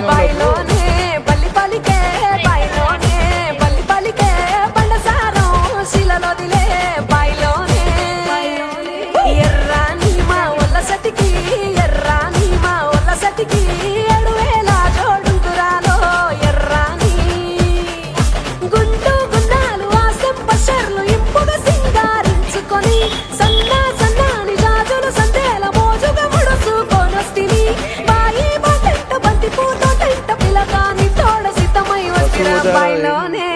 బయలోనే బల్లి పలికే బయలోనే బల్లి పలికే బండసారం శిలలో దిలే బయలోనే ఎర్రాని మా ఒళ్ళ సతికి ఎర్రాని మా ఒళ్ళ సతికి 7,000 జోడుకురాలో ఎర్రాని గుండు గున్నాలు ఆసం పషర్లు ఇంపుగా సింగారించుకొని సన్నా సన్నాని జాజులు సందేల మోజుగా ముడుచుకొనొస్తిని బాయి బాటంట బంతి పూతో టంట పిలగాని తోడ సిద్ధమై వచ్చిన బయలోనే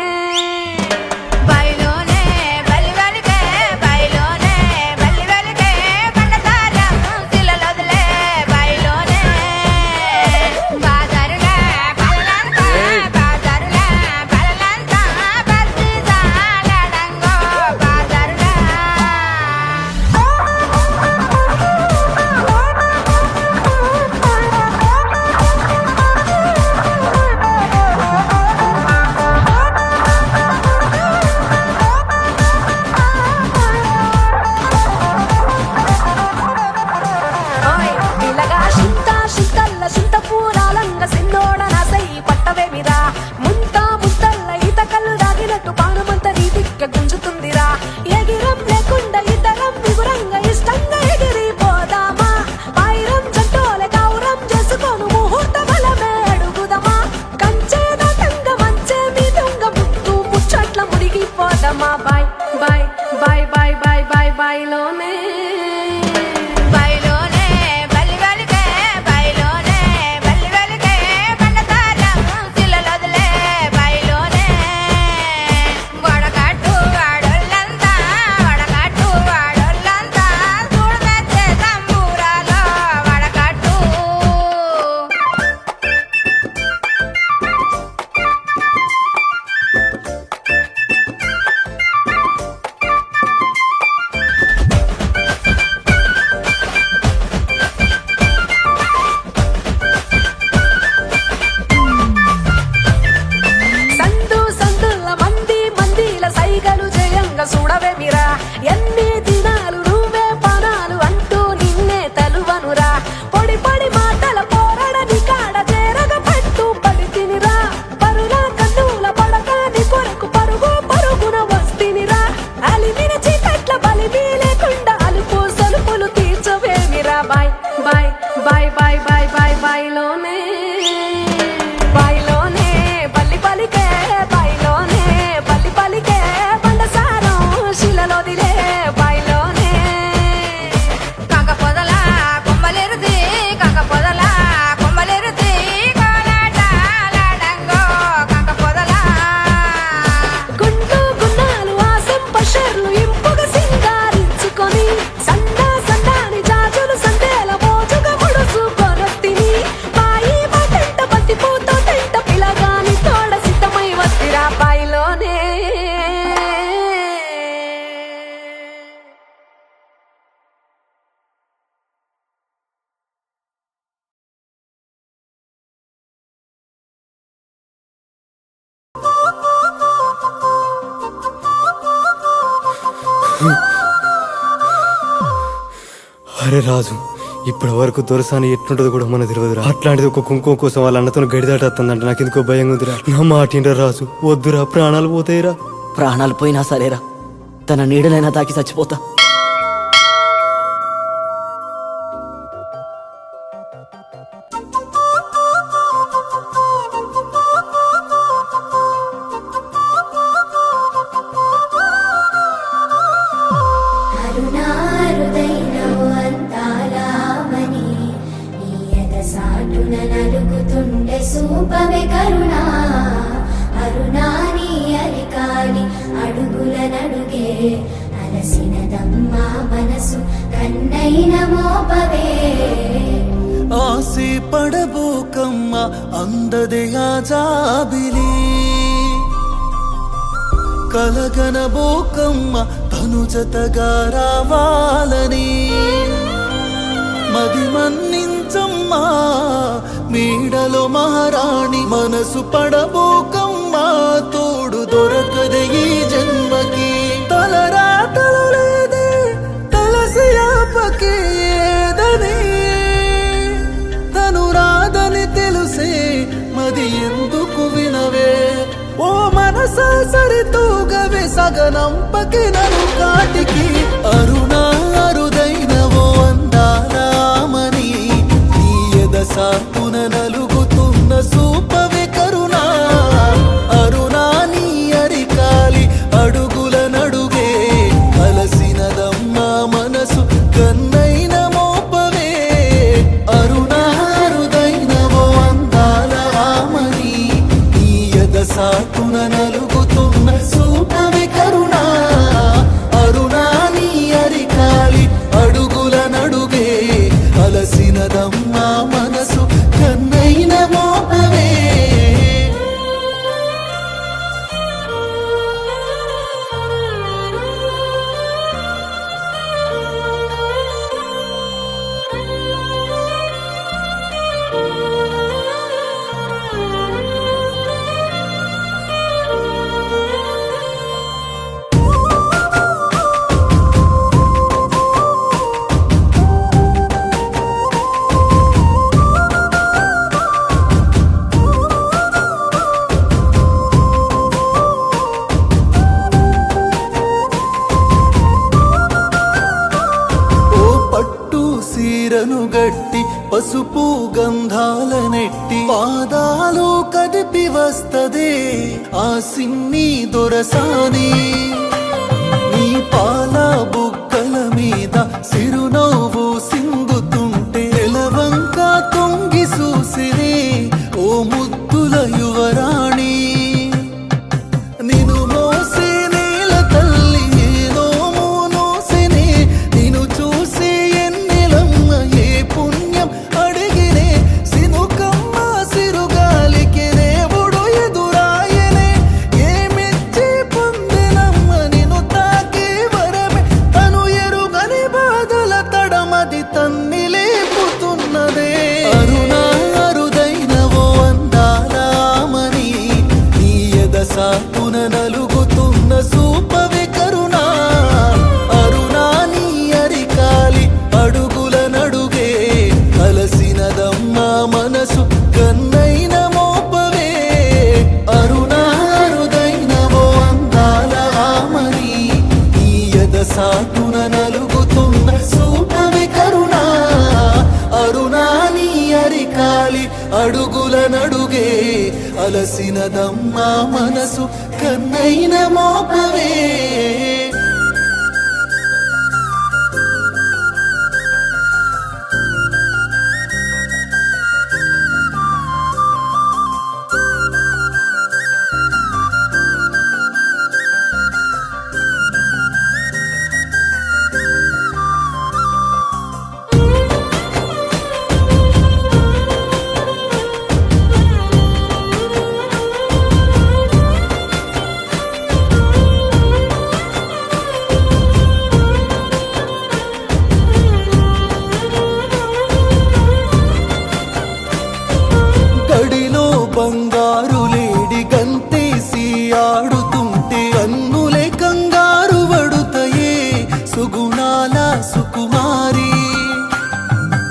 Bye bye bye bye bye bye bye lone చూడవే మీరా ఎన్ని దినాలు నువ్వే పనాలు అంటూ నిన్నే తలువనురా పొడి పొడి మాటల పోరడని కాడ చేరగ పట్టు పడి తినిరా పరుల కన్నుల పడకాని కొరకు పరుగు పరుగున వస్తినిరా అలిమిన చీకట్ల బలిమి లేకుండా అలుపు సలుపులు తీర్చవేమిరా బాయ్ బాయ్ బాయ్ బాయ్ బాయ్ బాయ్ బాయ్ లోనే బాయ్లోనే బల్లి పలికే బాయ్లోనే బల్లి పలికే శిలలో దిలే బయలోనే కాక పొదల కొమ్మలెరుది కాక పొదల కొమ్మలెరుది కోలాటాలాడంగో కాక పొదల గుండు గున్నాలు ఆసం పషర్లు ఇంపుగా సింగారించుకొని సన్నా సన్నాని జాజులు సందేల మోజుగా ముడుచుకొనొస్తిని బాయి బాటంట బంతి పూతో టంట పిలగాని తోడ సిద్ధమై వస్తిరా బయలోనే అరే రాజు ఇప్పటి వరకు దొరసాని ఎట్లుంటదో కూడా మన తెలియదురా. అట్లాంటిది ఒక కుంకుమ కోసం వాళ్ళ అన్నతో గడిదాటేస్తుందంట. నాకు ఎందుకో భయం ఉందిరా. నా మాటిండ్రా రాజు, వద్దురా, ప్రాణాలు పోతాయిరా. ప్రాణాలు పోయినా సరేరా, తన నీడనైనా తాకి చచ్చిపోతా. సూపవే కరుణా అరుణాని అరికాని అడుగుల నడుగే అలసినదమ్మా మనసు కన్నైన మోపవే ఆసి పడబోకమ్మ అందదే ఆ జాబిలి కలగనబోకమ్మ అనుజతగా రావాలని మది మన్నించమ్మా మేడలో మహారాణి మనసు పడబోకమ్మా తోడు దొరకదే ఈ జన్మకి తలరాతలు లేదే తలసి ఆపకే ఏదని తను రాదని తెలుసే మది ఎందుకు వినవే ఓ మనసా సరితూగవే సగనంపకి నన్ను కాటికి అరుణా అరుదైన ఓ అందారామని నీ ఎద సాటున నలుగుతున్న సూపవే కరుణా అరుణా నీ అరికాలి అడుగుల నడుగే అలసినదమ్మా మనసు కన్నైన మోపవే అరుణా అరుదైన ఓ అందాల ఆమని నీ ఎద సాటున నలుగుతున్న సూపవే కరుణా అరుణా నీ అరికాలి అడుగుల నడుగే అలసినదమ్మా మనసు కన్నైన మోపవే ఓ పట్టు సీరను గట్టి పసుపు గంధాల నెట్టి పాదాలు కదిపి వస్తదే ఆ సిన్ని దొరసాని నీ పాల బుగ్గల మీద సిరునవ్వు సింగుతుంటే ఎలవంక తొంగి చూసిరే ఓ ముద్దుల యువరాణి నిన్ను మోసే నేల తల్లి ఏనోమో నోసినే నిన్ను చూసే ఎన్నెలమ్మ ఏ పుణ్యం అడిగినే సినుకమ్మ సిరుగాలికి దేవుడు ఎదురాయనే ఏమిచ్చి పొందినమ్మ నిన్ను తాకే వరమే తను ఎరుగని బాధల తడమది తన్ని లేపుతున్నదే అరుణా అరుదైన ఓ అందాలామని నీ ఎద సాటున నలుగుతున్న సూపవే కరుణా అరుణా నీ అరికాలి అడుగుల నడుగే అలసినదమ్మా మనసు కన్నైన మోపవే అరుణా అరుదైన ఓ అందాల ఆమని నీ ఎద సాటున నలుగుతున్న సూపవే కరుణా అరుణా నీ అరికాలి అడుగుల నడుగే అలసినదమ్మా మనసు కన్నైన మోపవే గడిలో బంగారు లేడి గంతేసి ఆడుతుంటే కన్నులే కంగారు వడుతయే సుగుణాల సుకుమారి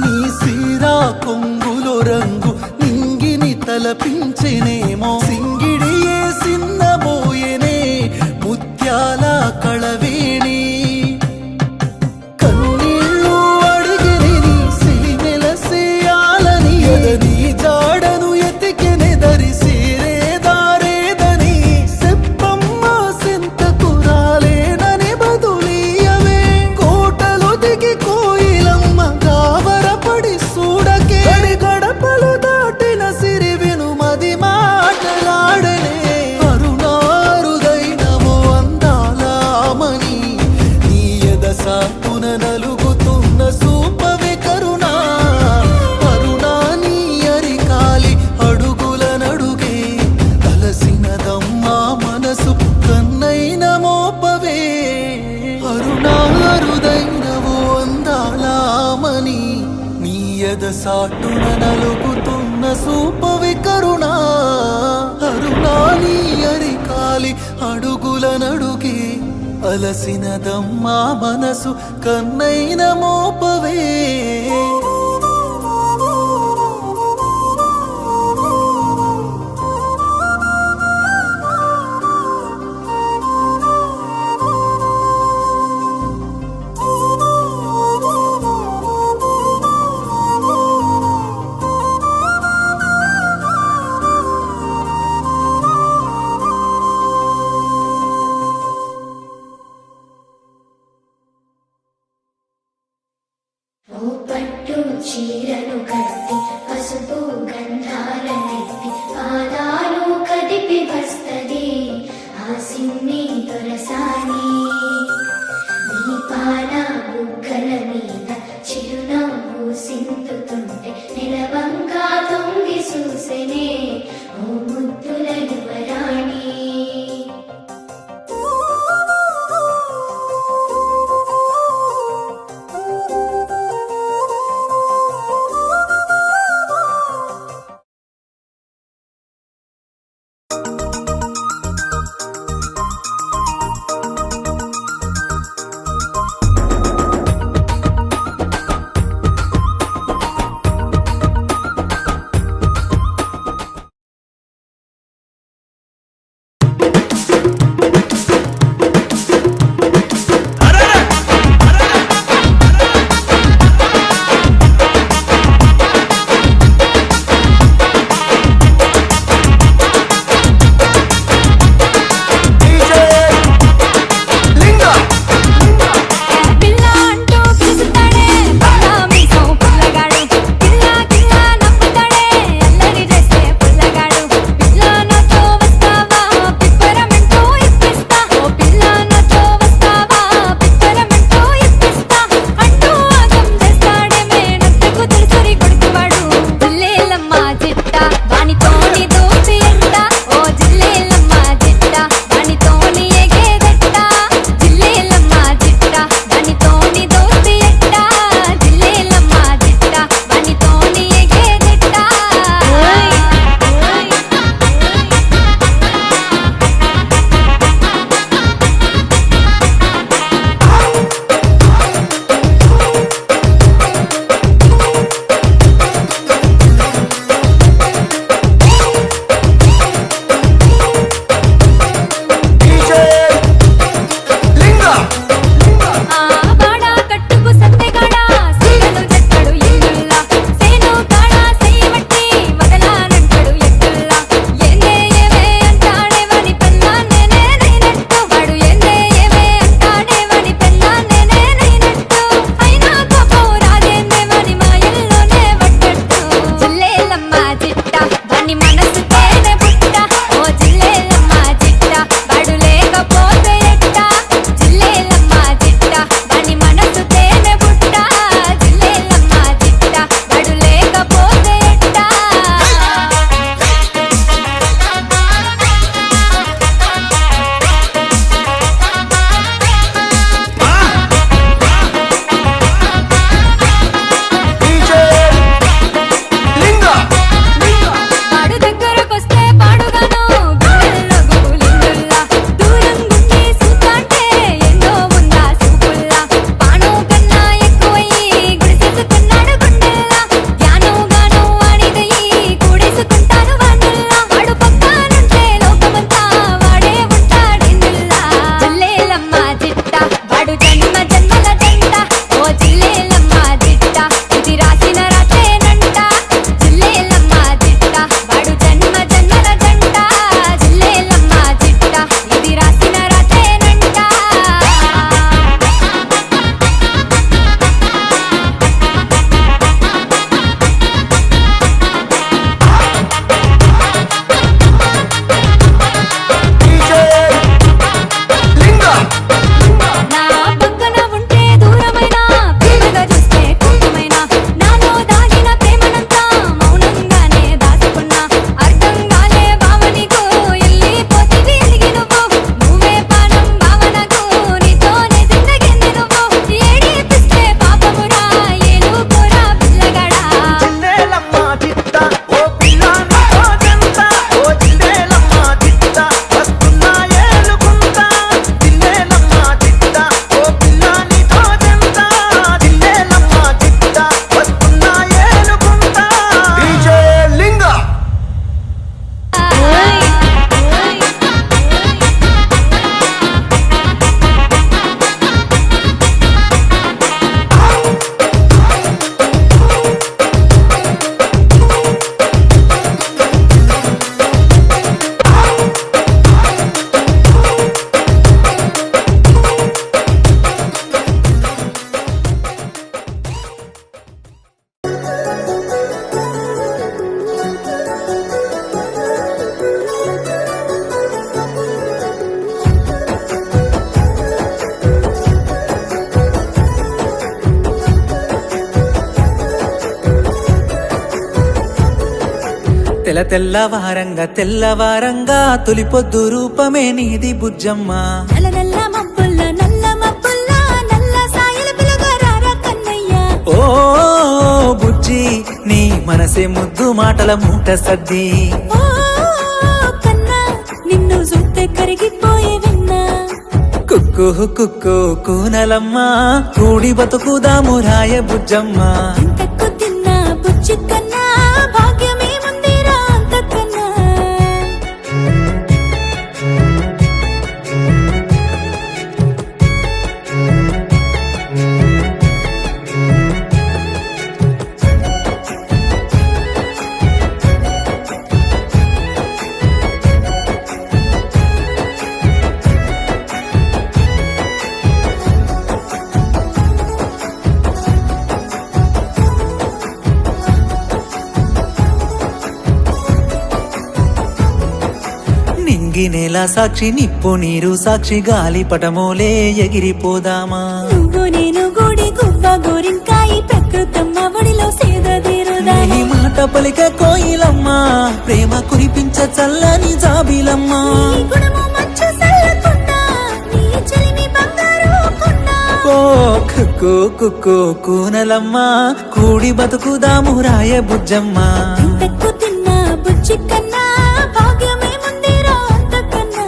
నీ సీరా కొంగులో రంగు నింగిని తలపించెనేమో సింగిడియే సిన్నబోయెనే ముత్యాల కళవేణి కన్నీళ్ళు అడిగిరి నీ సిలిమెల సేయాలని ఎదని జాడను ఎతికెనే దరిసిరే దారేదని సెప్పమ్మ సెంతకు రాలేనని బదులీయవే కోటలు దిగి కోయిలమ్మ గావరపడి చూడకే గడపలు దాటిన సిరి విను మది ఎదసాటున నలుగుతున్న సూపవి కరుణ అరుణాని అరికాలి అడుగుల నడుగే అలసినదమ్మా మనసు కన్నైన మోపవే ఓ పట్టు చీరను కట్టి పసుపు గంధాలనెత్తి పాదాలు కదిపి వస్తది ఆ సిన్ని దొరసాని నీ పాల బుగ్గల మీద చిరునవ్వు సింతుతుంటే నిలవంగా తొంగి చూసెనే ఓ ముద్దుల యువరాణి తెల్లవారంగా తెల్లవారంగా తొలి పొద్దు రూపమే నీది బుజ్జమ్మ. నల్ల నల్ల మబ్బుల్ల నల్ల సాయల పిలగారా కన్నయ్య. ఓ బుజ్జి నీ మనసే ముద్దు మాటల మూట సద్ది. ఓ కన్నా నిన్ను చూస్తే కరిగిపోయే విన్నా. కుక్కు కుక్కు కూనలమ్మ కూడి బతుకుదాము రాయ బుజ్జమ్మ. ఇంతకు తిన్నా బుజ్జి కన్నా భాగ్యమే ముందిరా అంతకన్నా. నింగి నేల సాక్షి నిప్పు నీరు సాక్షి గాలి పటమోలే ఎగిరిపోదామా. నువ్వు నేను గూడి గువ్వ గోరింకాయి ప్రకృతమ్మ ఒడిలో సేదదీరుదా. నీ మాట పలిక కోయిలమ్మ ప్రేమ కురిపించ చల్లని జాబిలమ్మ. నీ గుణము మంచు చల్లకుండా నీ చెలిమి బంగారు కొండ. ఓ కుక్కు కుక్కు కూనలమ్మ కూడి బతుకుదాము రాయ బుజ్జమ్మ. ఇంతకు తిన్నా బుజ్జి కన్నా భాగ్యమే ముందిరా అంతకన్నా.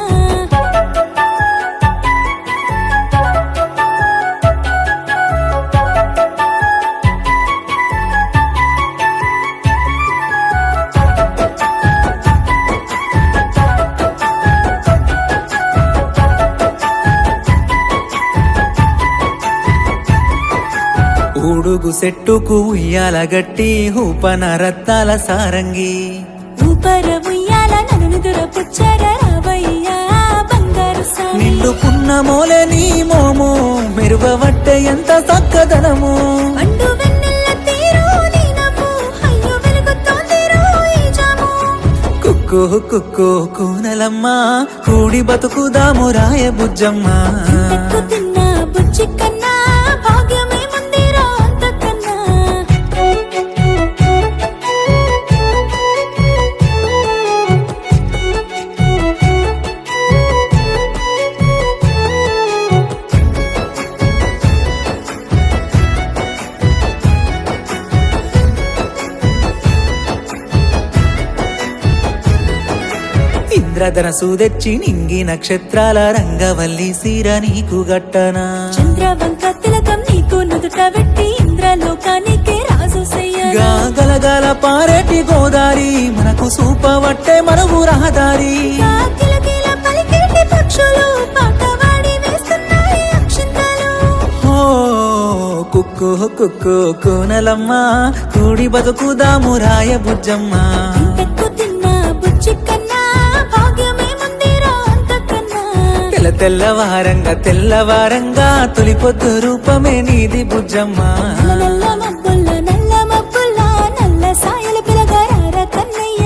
ఊడుగు సెట్టుకు ఉయ్యాల గట్టి ఊపన రత్తాల సారంగి. ఊపర ఉయ్యాల నన్ను దురపుచ్చర రావయ్యా బంగారు సామి. నిండు పున్నమోలే నీ మోము మెరుగవట్టే ఎంత చక్కదనము. పండు వెన్నెల్ల తీరు నీ నవ్వు అయ్యో వెలుగుతోందిరో ఈ జాము. కుక్కు కుక్కు కూనలమ్మ కూడి బతుకుదాము రాయ బుజ్జమ్మ. ఇంతకు తిన్నా బుజ్జి కన్నా భాగ్యమే ముందిరా అంతకన్నా. ఇంద్రధనసు తెచ్చి నింగి నక్షత్రాల రంగవల్లి సీర నీకు గట్టనా. చంద్రవంక తిలకం నీకు నుదుట వెట్టి ఇంద్రలోకానికే రాజు సయ్యనా. గలగల పారేటి గోదారి మనకు సూపవట్టే మరుగు రహదారి. కిలకిల పలికేటి పక్షులు పాటవాడి వేస్తున్నాయి అక్షింతలు. ఓ కుక్కు కుక్కు కూనలమ్మ కూడి బతుకుదాము రాయ బుజ్జమ్మ. ఇంతకు తిన్నా బుజ్జి కన్నా భాగ్యమే ముందిరా అంతకన్నా. తెల్లవారంగా తొలి పొద్దు రూపమే నీది బుజ్జమ్మ. నల్ల మబ్బుల్ల నల్ల సాయల పిలగారా కన్నయ్య.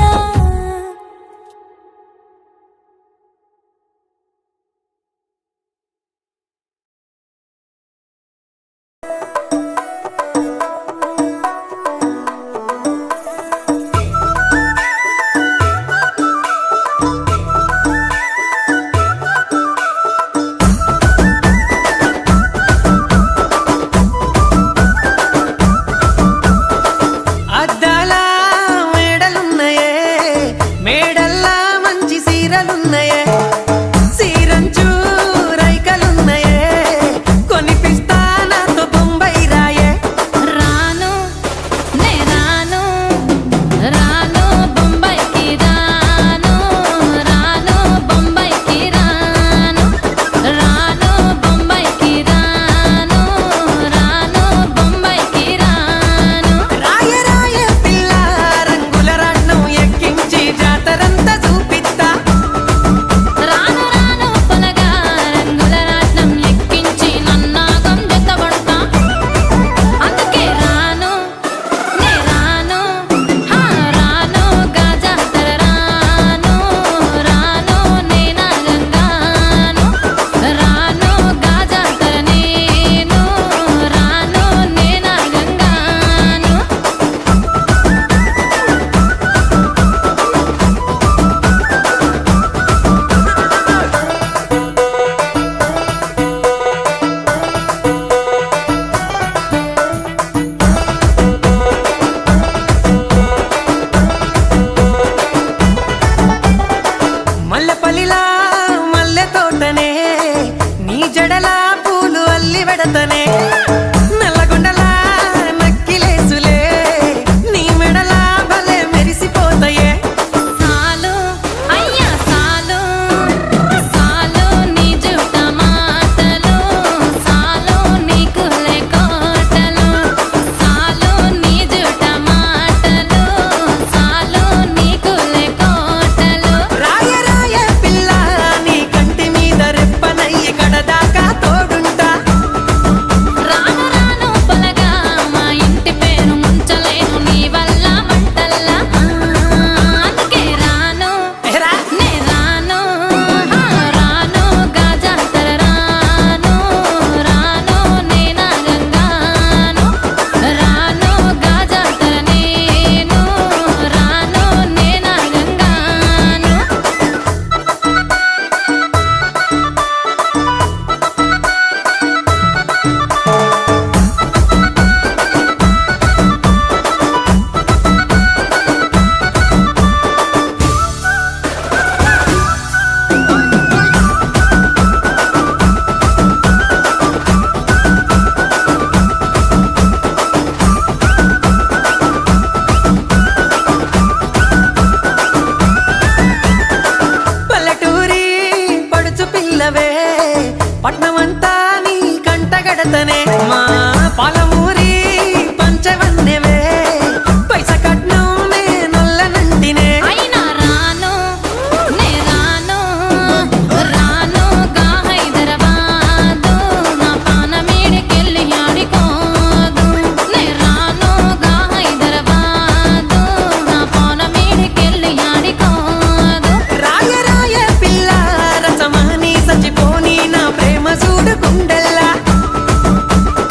మర్చిపోని నా ప్రేమ చూడుకుండల్లా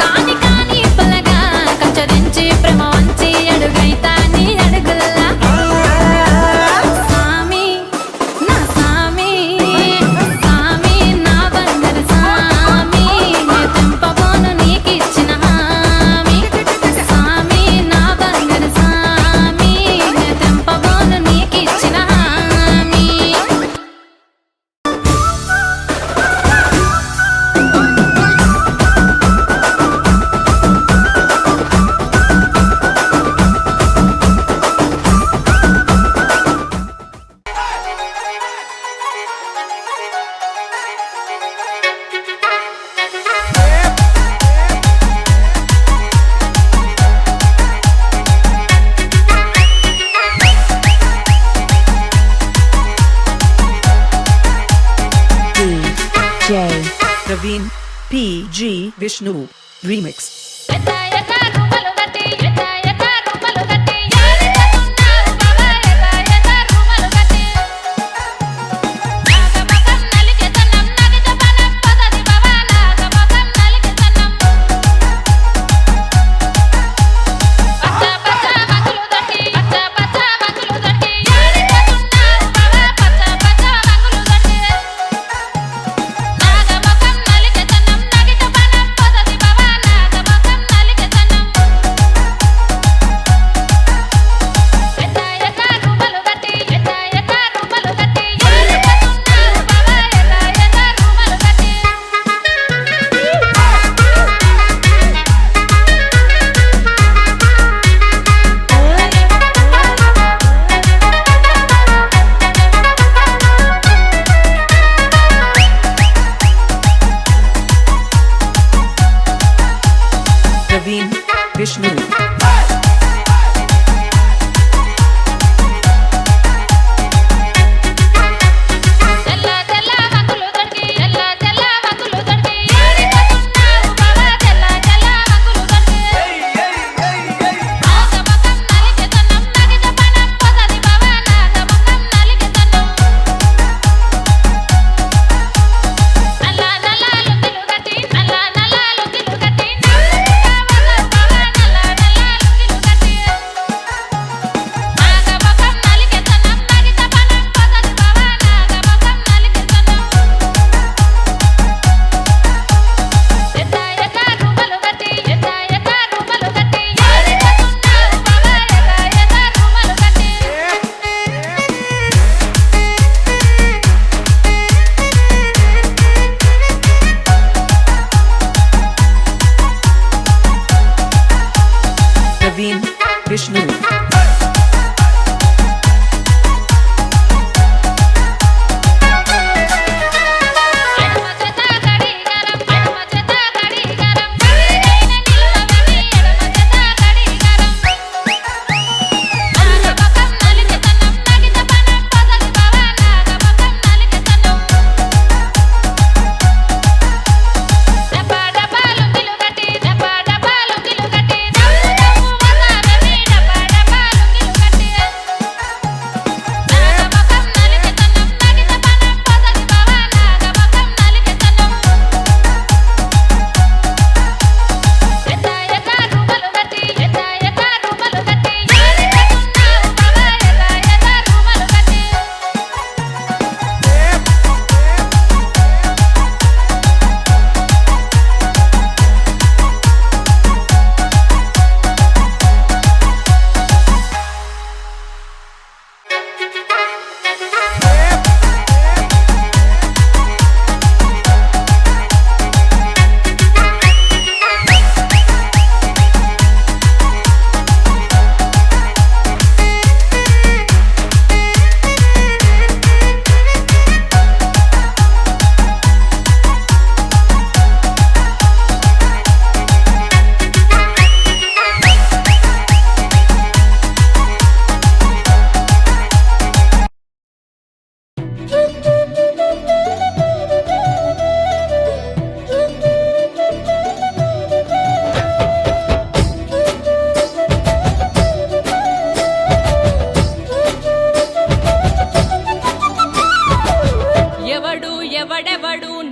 కాని కాని పలగా కంచరించి ప్రేమ వంచి అడుగైతా నీ అడుగుల్లా సామి నా సామి సామి నా బంగారు సామి నే తెంపబోను నీకిచ్చిన హామీ సామి నా బంగారు సామి నే తెంపబోను నీకిచ్చిన హామీ Praveen PG Vishnu Remix. ఎత్త ఎత్త రూపలు గట్టి ఎత్త ఎత్త రూపలు గట్టి యాలితకున్నావు బాబా ఎత్త ఎత్త రూపలు గట్టి నాగమకం నలిగే తన్నం నగిజ బలం పదది బాబా నాగమకం నలిగే తన్నం పచ్చ పచ్చ వంగులు దట్టి పచ్చ పచ్చ వంగులు దట్టి యాలితకున్నావు బాబా పచ్చ పచ్చ వంగులు దట్టి నాగమకం నలిగే తన్నం నగిజ బలం పదది బాబా నాగమకం నలిగే తన్నం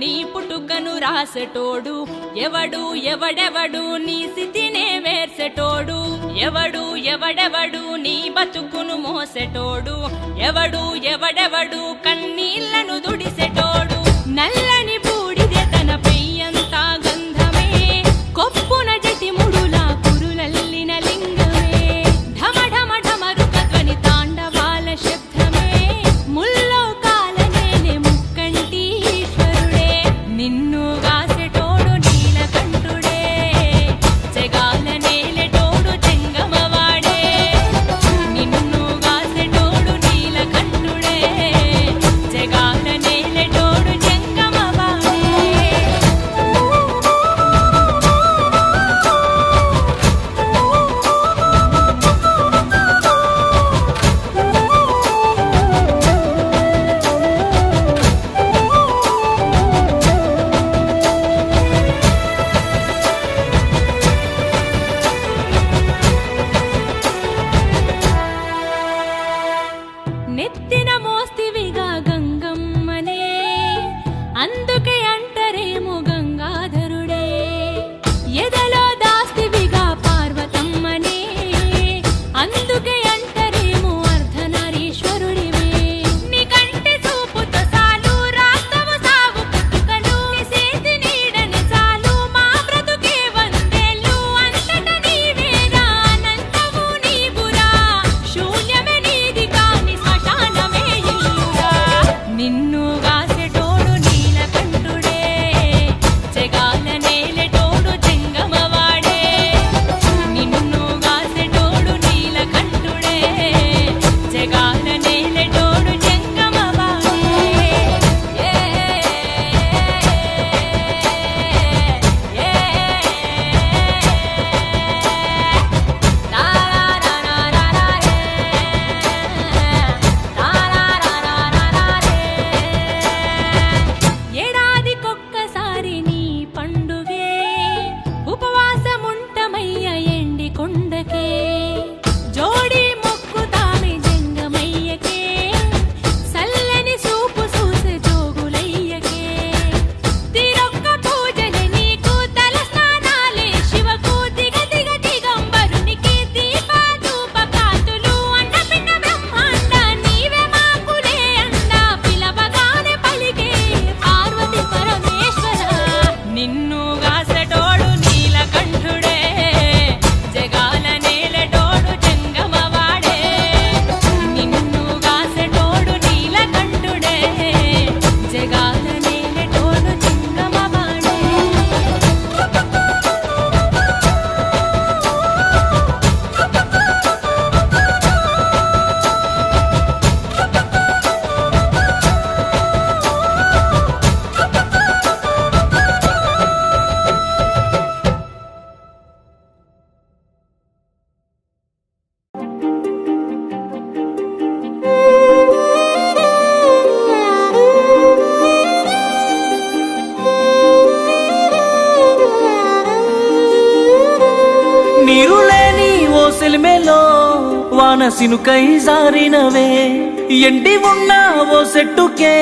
నీ పుట్టుకను రాసెటోడు ఎవడు ఎవడెవడు నీ స్థితినే వేర్సెటోడు ఎవడు ఎవడెవడు నీ బతుకును మోసెటోడు ఎవడు ఎవడెవడు కన్నీళ్లను దుడిసెటోడు నల్లని బూడిదే తన పెయ్యంతా గంధమే కొప్పున జటి ముడులా కురులల్లిన లింగమే ఢమ ఢమ ఢమరుక ధ్వని తాండవాల శబ్దమే ముల్లో కాలనేలే ముక్కంటి ఈశ్వరుడే నిన్ను గాసెటోడు నీలకంఠుడే జగాల నేలెటోడు చెంగమవాడే నిన్ను గాసెటోడు నీలకంఠుడే జగాల నేలెటోడు చెంగమవాడే నెత్తిన మోస్తివిగా గంగమ్మనే అందుకే అంటరేమో గంగాధరుడే ఎదలో దాస్తివిగా పార్వతమ్మనే అందుకే అంటరేమో అర్ధనారీశ్వరుడివే నీ కంటి చూపుతో సాలు రాస్తవు సాగు పుట్టుకలు నీ చేతి నీడని చాలు మా బ్రతుకే వందేళ్ళు అంతట నీవేరా అనంతవు నీవురా శూన్యమే నీది కాని శ్మశానమే ఇల్లురా నిన్ను గాసెటోడు నీలకంఠుడే జగాల నేలెటోడు చెంగమవాడే నిన్ను గాసెటోడు నీలకంఠుడే జగాల నేలెటోడు చెంగమవాడే ఏడాదికొక్కసారి నీ పండుగే ఉపవాసముంటమయ్య ఎండి కొండకే జోడి మొక్కుతామి జంగమయ్యకే సల్లని సూపు చూసే జోగులయ్యకే తిరొక్క పూజలే నీకు తల స్నానాలే శివకు దిగ దిగ దిగంబరునికి దీప ధూప కాతులు అన్నపిన్న బ్రహ్మాండ నీవే మాకులే అండ పిలవగానే పలికే పార్వతి పరమేశ్వర నిన్ను గాసెటోడు నీలకంఠుడే జగాల నేలెటోడు చెంగమవాడే నిన్ను గాసెటోడు నీలకంఠుడే జగాల నేలెటోడు చెంగమవాడే నీరు లేని ఓ సెలిమేలో వాన సినుకై జారినవే ఎండి ఉన్న ఓ చెట్టుకే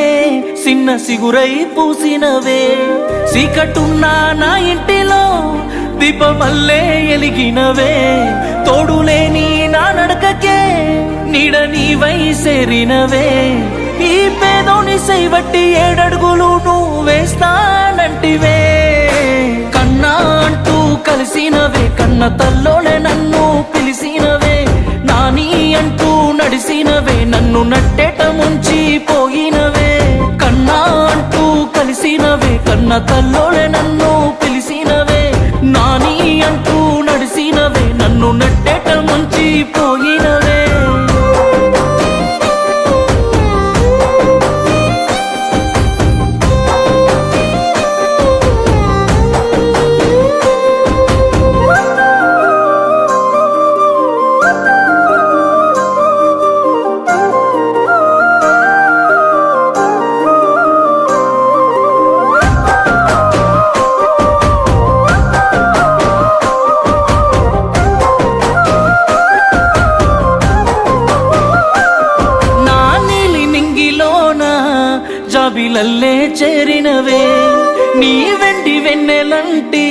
చిన్న సిగురై పూసినవే చీకటున్న నా ఇంటిలో దీపమల్లే ఎలిగినవే తోడులేని నా నడకకే నీడ నీవై సేరినవే ఈ పేదోని సైవట్టి 7 అడుగులు నువ్వు వేస్తానంటివే కన్నా అంటూ కలిసినవే కన్న తల్లోనే నన్ను పిలిసినవే నాని అంటూ నడిసినవే నన్ను నట్టేట ముంచి పోయినవే కన్నా అంటూ కలిసినవే కన్న తల్లోనే నన్ను పిలిసినవే నాని అంటూ నడిసినవే నన్ను నట్టేట ముంచి పోయినవే వెన్నంటి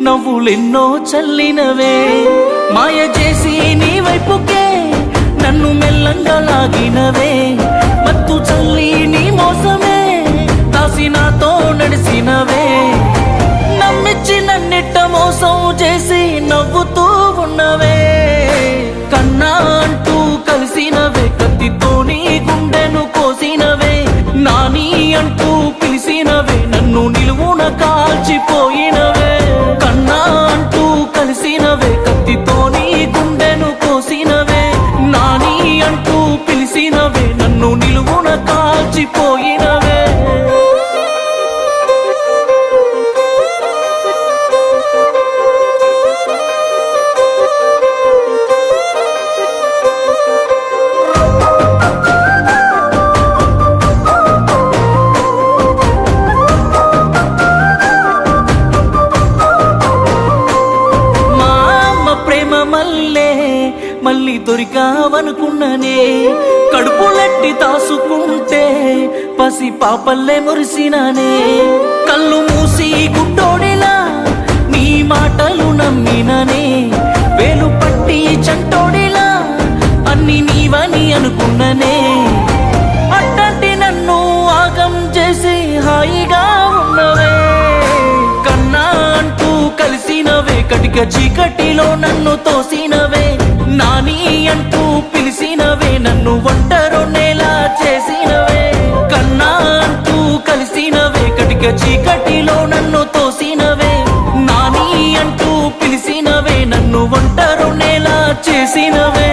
నవ్వులెన్నో చల్లినవే మాయ చేసి నీ వైపుకే నన్ను మెల్లంగా లాగినవే మత్తు చల్లి నీ మోసమే దాసి నాతో నడిసినవే నమ్మిచ్చి నన్నిట్ట మోసం చేసి నవ్వుతూ ఉన్నవే కన్నా అంటూ కలిసినవే కత్తితో నీ గుండెను కోసినవే నాని అంటూ పిలిసినవే నన్ను నిలువున కాల్చిపోయినవే కన్నా అంటూ కలిసినవే కత్తితో నీ గుండెను కోసినవే నాని అంటూ పిలిసినవే నన్ను నిలువున కాల్చిపోయినవే మళ్ళీ దొరికావనుకున్ననే కడుపులెట్టి దాసుకుంటే పసి పాపల్లే మురిసినానే కళ్ళు మూసి గుడ్డోడిలా నీ మాటలు నమ్మిననే వేలు పట్టి చంటోడిలా అన్ని నీవని అనుకున్ననే అట్టంటి నన్ను ఆగం చేసి హాయిగా ఉన్నవే కన్నా అంటూ కలిసినవే కటిక చీకటిలో నన్ను తోసినవే నాని అంటూ పిలిసినవే నన్ను ఒంటరొన్నేలా చేసినవే కన్నా అంటూ కలిసినవే కటిక చీకటిలో నన్ను తోసినవే నాని అంటూ పిలిసినవే నన్ను ఒంటరొన్నేలా చేసినవే